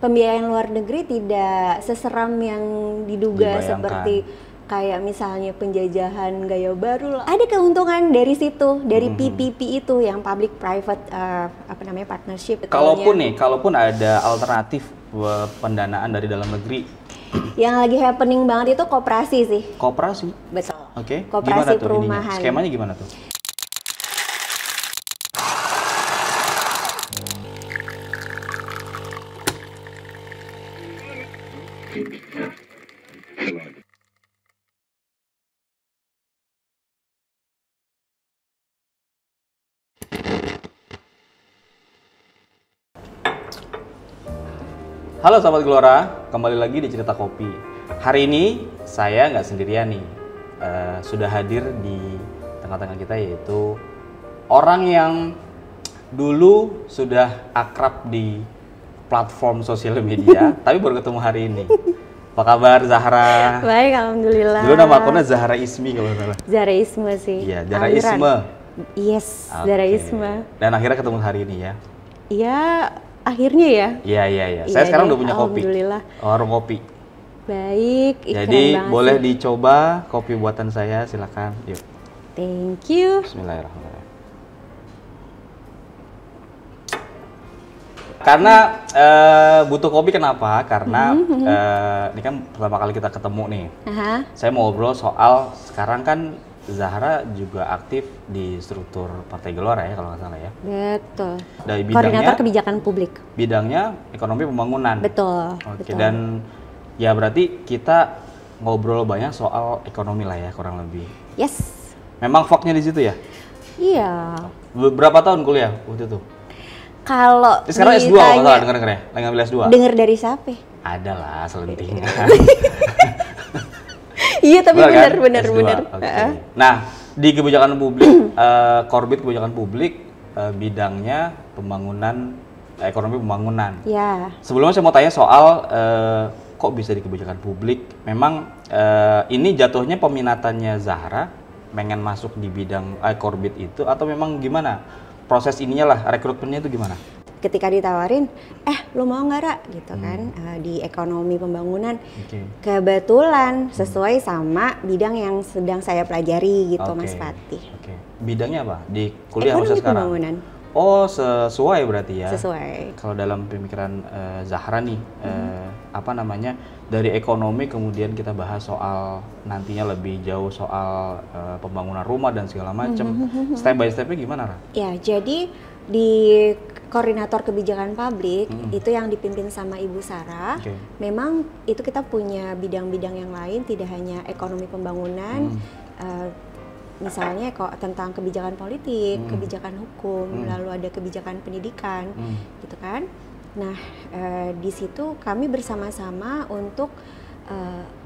pembiayaan luar negeri tidak seseram yang diduga Dibayangkan. seperti kayak misalnya penjajahan gaya baru. Ada keuntungan dari situ, dari PPP itu yang public private partnership. Kalaupun ada alternatif pendanaan dari dalam negeri. Yang lagi happening banget itu koperasi sih. Koperasi. Betul. Oke. Koperasi Gimana tuh perumahan. ininya? Skemanya gimana tuh? Halo sahabat Gelora, kembali lagi di Cerita Kopi. Hari ini saya nggak sendirian nih, sudah hadir di tengah-tengah kita yaitu orang yang dulu sudah akrab di platform sosial media, tapi baru ketemu hari ini. Apa kabar Zahra? Baik, alhamdulillah. Dulu nama akunnya Zahra Ismi kalau nggak salah. Zahra Isma sih. Iya, Zahra Isma. Yes, Oke. Zahra Isma. Dan akhirnya ketemu hari ini ya. Iya, akhirnya ya. Iya. Saya sekarang udah punya kopi. Alhamdulillah. Warung kopi. Baik, Jadi keren banget boleh sih. dicoba kopi buatan saya, silakan. Yuk. Thank you. Bismillahirrahmanirrahim. Karena butuh kopi kenapa? Karena ini kan pertama kali kita ketemu nih. Aha. Saya mau ngobrol soal sekarang kan Zahra juga aktif di struktur Partai Gelora ya kalau nggak salah ya. Betul. Dari Koordinator kebijakan publik. bidangnya ekonomi pembangunan. Betul. Oke, betul. dan ya berarti kita ngobrol banyak soal ekonomi lah ya kurang lebih. Yes. Memang foknya di situ ya? Iya. Berapa tahun kuliah waktu itu? Kalau Sekarang S2 kalau nggak salah denger ya? Lagi ngambil S2? Dengar dari siapa? Ada lah selentingan. Iya, tapi Benar kan? benar. S2, oke. Nah, di kebijakan publik, Korbit kebijakan publik, bidangnya pembangunan, ekonomi pembangunan. Ya. Sebelumnya saya mau tanya soal kok bisa di kebijakan publik. Memang ini jatuhnya peminatannya Zahra pengen masuk di bidang Korbit itu atau memang gimana? Proses ininya lah, rekrutmennya itu gimana? Ketika ditawarin, lu mau nggak Ra? Gitu kan, di ekonomi pembangunan. Oke. Kebetulan sesuai sama bidang yang sedang saya pelajari gitu, Oke. Mas Fatih. Oke. Bidangnya apa? Di kuliah Ekonomi masa sekarang? pembangunan. Oh, sesuai berarti ya. Sesuai. Kalau dalam pemikiran Zahra nih, dari ekonomi kemudian kita bahas soal nantinya lebih jauh soal pembangunan rumah dan segala macam. Step by stepnya gimana, Ra? Ya, jadi di koordinator kebijakan publik itu yang dipimpin sama Ibu Sarah. Oke. Memang itu kita punya bidang-bidang yang lain, tidak hanya ekonomi pembangunan. Misalnya kok tentang kebijakan politik, kebijakan hukum, lalu ada kebijakan pendidikan, gitu kan. Nah, di situ kami bersama-sama untuk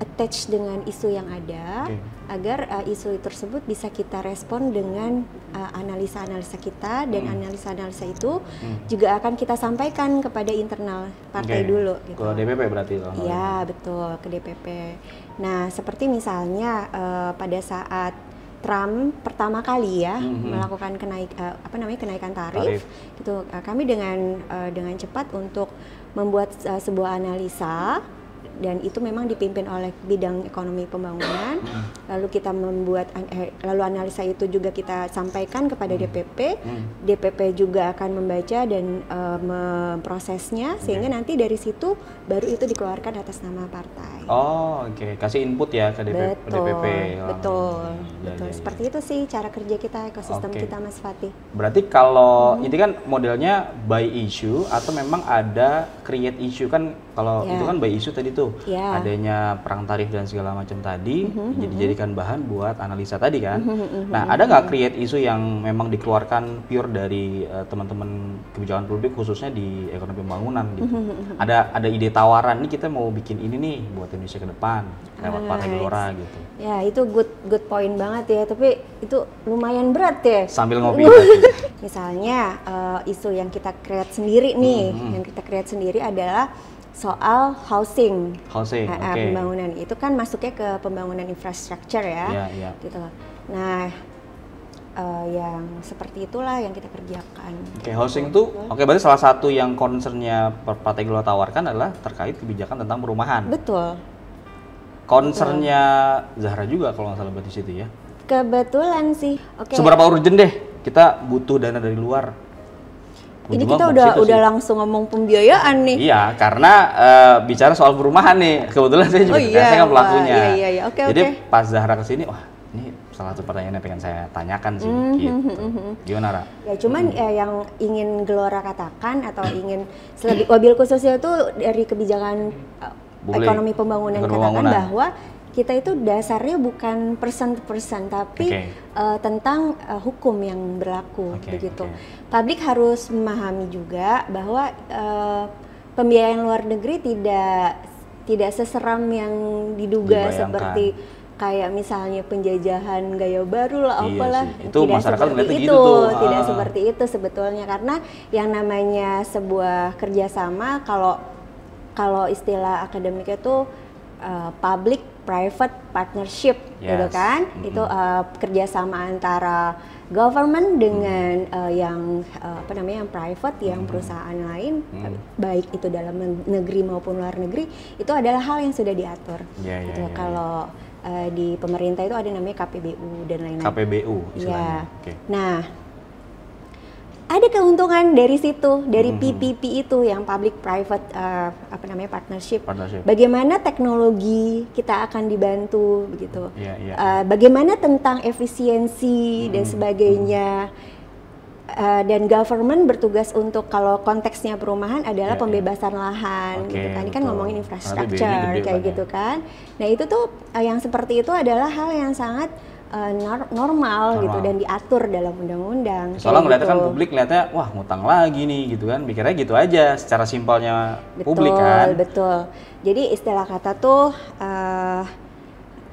attach dengan isu yang ada, agar isu tersebut bisa kita respon dengan analisa-analisa kita, dan analisa-analisa itu juga akan kita sampaikan kepada internal partai dulu. Gitu. Ke DPP berarti? Iya, betul, ke DPP. Nah, seperti misalnya pada saat Trump pertama kali ya melakukan kenaikan tarif. Gitu, kami dengan cepat untuk membuat sebuah analisa, dan itu memang dipimpin oleh bidang ekonomi pembangunan. Lalu kita lalu analisa itu juga kita sampaikan kepada DPP. DPP juga akan membaca dan memprosesnya, sehingga nanti dari situ baru itu dikeluarkan atas nama partai. Oh, oke. Kasih input ya ke DPP. Betul. Ya. Seperti itu sih cara kerja kita, ekosistem kita, Mas Fatih. Berarti kalau ini kan modelnya by issue atau memang ada create issue kan? Kalau itu kan by issue tadi tuh, adanya perang tarif dan segala macam tadi dijadikan bahan buat analisa tadi kan. Nah, ada nggak create issue yang memang dikeluarkan pure dari teman-teman kebijakan publik khususnya di ekonomi pembangunan gitu? Ada ide tawaran nih, kita mau bikin ini nih buat Indonesia ke depan lewat Partai Gelora gitu. Ya, itu good point banget ya, tapi itu lumayan berat ya. Sambil ngopi. Misalnya isu yang kita create sendiri nih, yang kita create sendiri adalah soal housing, pembangunan itu kan masuknya ke pembangunan infrastruktur ya, gitu. Nah, yang seperti itulah yang kita kerjakan. Oke, housing itu berarti salah satu yang concernnya Partai Gelora tawarkan adalah terkait kebijakan tentang perumahan. Betul. Concernnya Zahra juga kalau nggak salah berarti situ ya. Kebetulan sih. Seberapa urgent deh kita butuh dana dari luar? Ini kita udah langsung ngomong pembiayaan nih. Iya, karena bicara soal perumahan nih. Kebetulan saya juga saya kan pelakunya. Iya. Jadi pas Zahra kesini, wah ini salah satu pertanyaan yang pengen saya tanyakan sih. Gitu. Gimana, Ra? Ya cuman yang ingin Gelora katakan atau ingin wabil khususnya itu dari kebijakan ekonomi pembangunan katakan bahwa kita itu dasarnya bukan person to person tapi tentang hukum yang berlaku begitu. Publik harus memahami juga bahwa pembiayaan luar negeri tidak seseram yang diduga seperti kayak misalnya penjajahan gaya baru lah apalah. Itu masyarakat melihatnya gitu tuh. Tidak seperti itu sebetulnya karena yang namanya sebuah kerjasama kalau istilah akademiknya itu public private partnership gitu kan. Itu kerjasama antara government dengan yang yang private, yang perusahaan lain, baik itu dalam negeri maupun luar negeri, itu adalah hal yang sudah diatur. Kalau di pemerintah itu ada namanya KPBU dan lain-lain. KPBU istilahnya. Nah, ada keuntungan dari situ, dari PPP itu yang public private partnership. Bagaimana teknologi kita akan dibantu begitu. Bagaimana tentang efisiensi dan sebagainya. Dan government bertugas untuk kalau konteksnya perumahan adalah pembebasan lahan gitu kan. Ini kan ngomongin infrastruktur kayak gitu kan. Nah, itu tuh yang seperti itu adalah hal yang sangat normal gitu dan diatur dalam undang-undang. Soalnya ngeliatnya kan publik ngeliatnya wah ngutang lagi nih gitu kan, mikirnya gitu aja secara simpelnya publik kan. Betul. Jadi istilah kata tuh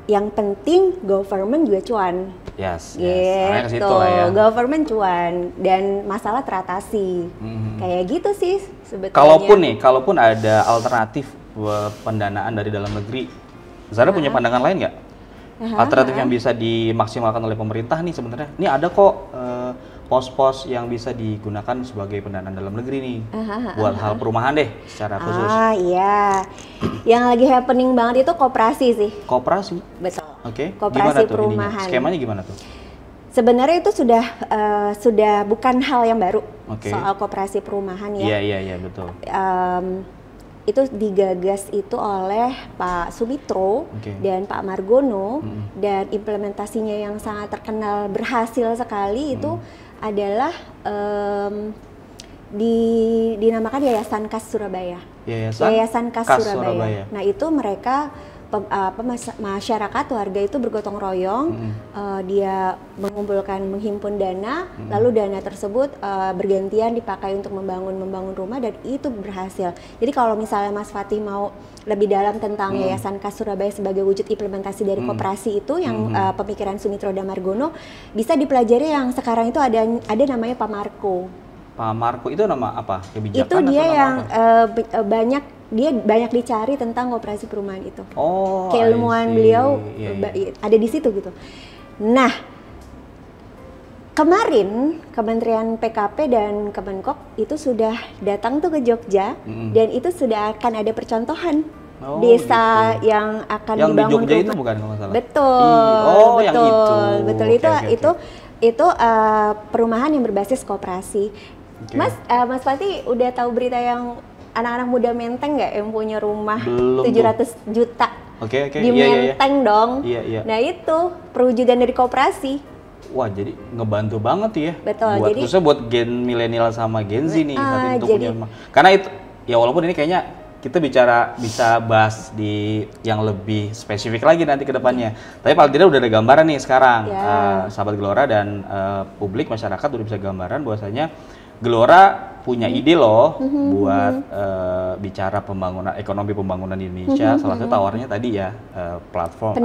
yang penting government juga cuan. Gitu. Ya. Government cuan dan masalah teratasi. Kayak gitu sih sebetulnya. Kalaupun ada alternatif pendanaan dari dalam negeri, Zara punya pandangan lain nggak? Alternatif yang bisa dimaksimalkan oleh pemerintah nih sebenarnya. Ini ada kok pos-pos yang bisa digunakan sebagai pendanaan dalam negeri nih buat hal perumahan deh secara khusus. Iya. Yang lagi happening banget itu koperasi sih. Koperasi? Betul. Koperasi gimana perumahan. Skemanya gimana tuh? Sebenarnya itu sudah bukan hal yang baru soal koperasi perumahan ya. Iya betul. Itu digagas itu oleh Pak Sumitro dan Pak Margono dan implementasinya yang sangat terkenal berhasil sekali itu adalah dinamakan Yayasan Kas Surabaya. Yayasan Kas Surabaya. Nah, itu mereka masyarakat warga itu bergotong royong, dia menghimpun dana, lalu dana tersebut bergantian dipakai untuk membangun rumah dan itu berhasil. Jadi kalau misalnya Mas Fatih mau lebih dalam tentang Yayasan Kas Surabaya sebagai wujud implementasi dari koperasi itu yang pemikiran Sumitro dan Margono, bisa dipelajari yang sekarang itu ada namanya Pak Marco. Pak Marco itu nama apa? Kebijakan itu dia yang banyak dicari tentang koperasi perumahan itu. Keilmuan beliau ada di situ gitu. Nah, kemarin Kementerian PKP dan Kemenkop itu sudah datang tuh ke Jogja dan itu sudah akan ada percontohan desa yang akan yang dibangun. Yang di Jogja itu bukan kalau nggak salah? Betul. Yang itu. Itu perumahan yang berbasis koperasi. Mas Fatih udah tahu berita yang anak-anak muda Menteng nggak yang punya rumah 700 juta di Menteng dong? Iya. Nah, itu perwujudan dari koperasi. Wah, jadi ngebantu banget ya. Betul. Khususnya buat gen milenial sama Gen Z nih untuk punya rumah. Karena itu ya walaupun ini kayaknya kita bisa bahas di yang lebih spesifik lagi nanti ke depannya. Tapi paling tidak udah ada gambaran nih sekarang. Sahabat Gelora dan publik masyarakat udah bisa gambaran bahwasanya Gelora punya ide loh buat bicara ekonomi pembangunan di Indonesia. Salah satu tawarnya tadi ya platform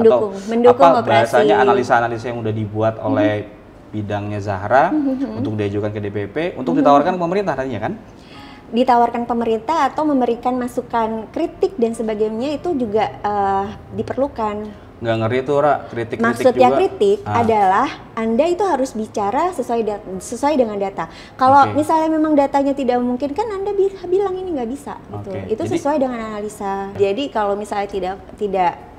mendukung apa bahasanya analisa-analisa yang udah dibuat oleh bidangnya Zahra untuk diajukan ke DPP untuk ditawarkan ke pemerintah tadinya kan? Ditawarkan pemerintah atau memberikan masukan kritik dan sebagainya itu juga diperlukan. nggak ngerti tuh, Ra, kritik-kritik maksudnya juga. Kritik adalah Anda itu harus bicara sesuai dengan data. Kalau misalnya memang datanya tidak memungkinkan, Anda bilang ini nggak bisa gitu. Itu sesuai dengan analisa. Jadi kalau misalnya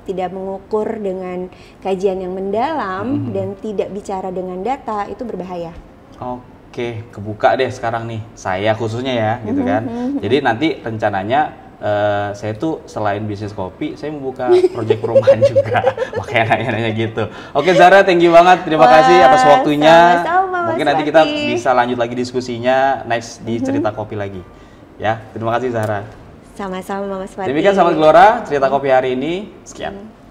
tidak mengukur dengan kajian yang mendalam dan tidak bicara dengan data, itu berbahaya. Oke, kebuka deh sekarang nih, saya khususnya ya, gitu kan. Jadi nanti rencananya saya tuh selain bisnis kopi, saya membuka proyek perumahan juga. Makanya nanya-nanya gitu. Oke Zara, thank you banget. Terima kasih atas waktunya. Sama-sama, mungkin nanti kita bisa lanjut lagi diskusinya next di cerita kopi lagi. Ya, terima kasih Zara. Sama-sama Mas Fatih. Demikian sahabat Gelora, cerita kopi hari ini. Sekian.